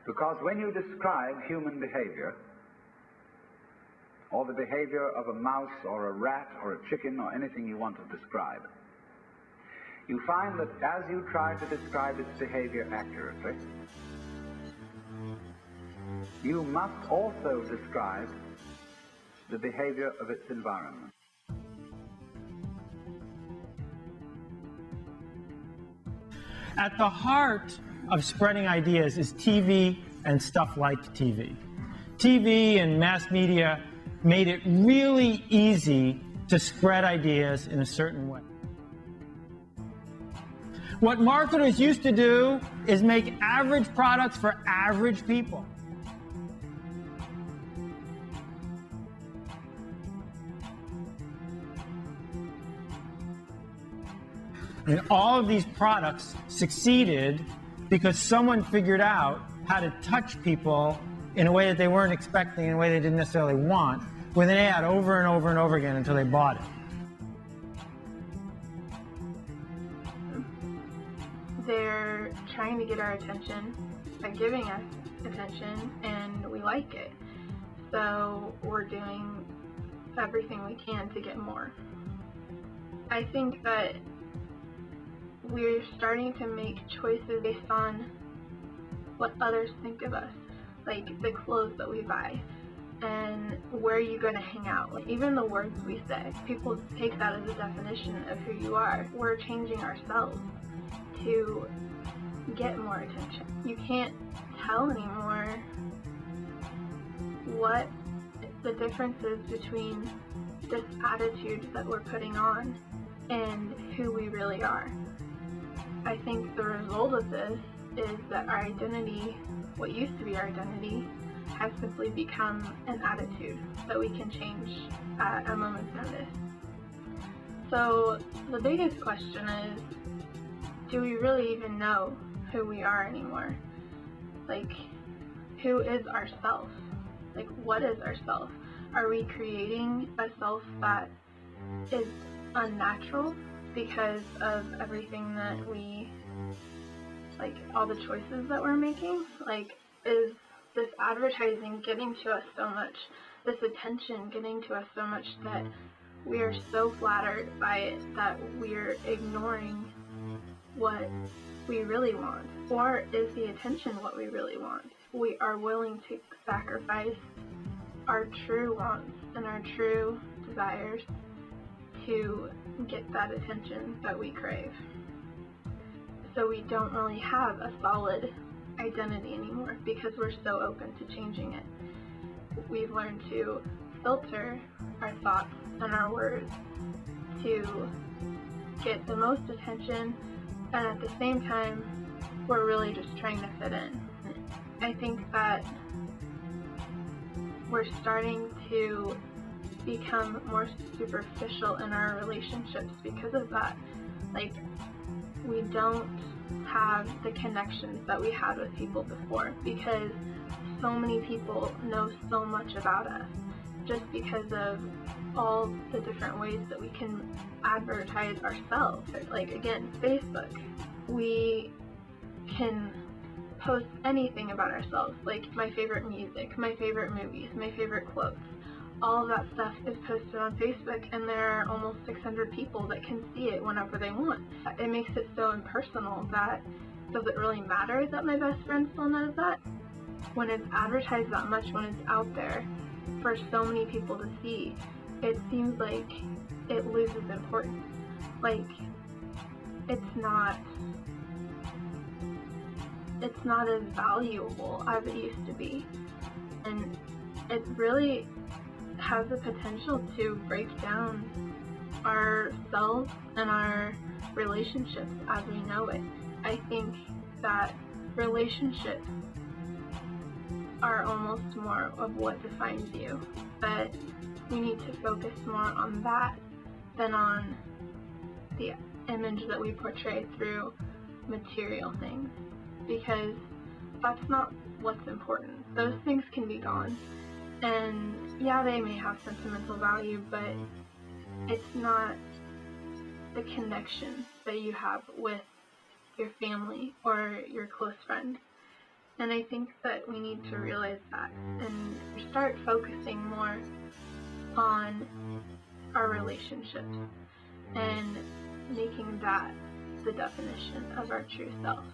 Because when you describe human behavior, or the behavior of a mouse or a rat or a chicken or anything you want to describe, you find that as you try to describe its behavior accurately, you must also describe the behavior of its environment. At the heart of spreading ideas is TV and stuff like TV. TV and mass media made it really easy to spread ideas in a certain way. What marketers used to do is make average products for average people. And all of these products succeeded because someone figured out how to touch people in a way that they weren't expecting, in a way they didn't necessarily want, with an ad over and over and over again until they bought it. They're trying to get our attention by giving us attention, and we like it. So we're doing everything we can to get more. I think that we're starting to make choices based on what others think of us, like the clothes that we buy and where you're going to hang out. Like even the words we say, people take that as a definition of who you are. We're changing ourselves to get more attention. You can't tell anymore what the difference is between this attitude that we're putting on and who we really are. I think the result of this is that our identity, what used to be our identity, has simply become an attitude that we can change at a moment's notice. So the biggest question is, do we really even know who we are anymore? Like, who is ourself? Like, what is ourself? Are we creating a self that is unnatural because of everything that we, like, all the choices that we're making? Like, is this advertising getting to us so much, this attention getting to us so much that we are so flattered by it that we're ignoring what we really want? Or is the attention what we really want? We are willing to sacrifice our true wants and our true desires to get that attention that we crave. So we don't really have a solid identity anymore because we're so open to changing it. We've learned to filter our thoughts and our words to get the most attention, and at the same time we're really just trying to fit in. I think that we're starting to become more superficial in our relationships because of that. Like, we don't have the connections that we had with people before because so many people know so much about us just because of all the different ways that we can advertise ourselves. Like, again, Facebook, we can post anything about ourselves, like my favorite music, my favorite movies, my favorite quotes. All of that stuff is posted on Facebook, and there are almost 600 people that can see it whenever they want. It makes it so impersonal that does it really matter that my best friend still knows that? When it's advertised that much, when it's out there for so many people to see, it seems like it loses importance. Like, it's not as valuable as it used to be. And it really has the potential to break down ourselves and our relationships as we know it. I think that relationships are almost more of what defines you, but we need to focus more on that than on the image that we portray through material things, because that's not what's important. Those things can be gone, and yeah, they may have sentimental value, but it's not the connection that you have with your family or your close friend. And I think that we need to realize that and start focusing more on our relationships and making that the definition of our true self.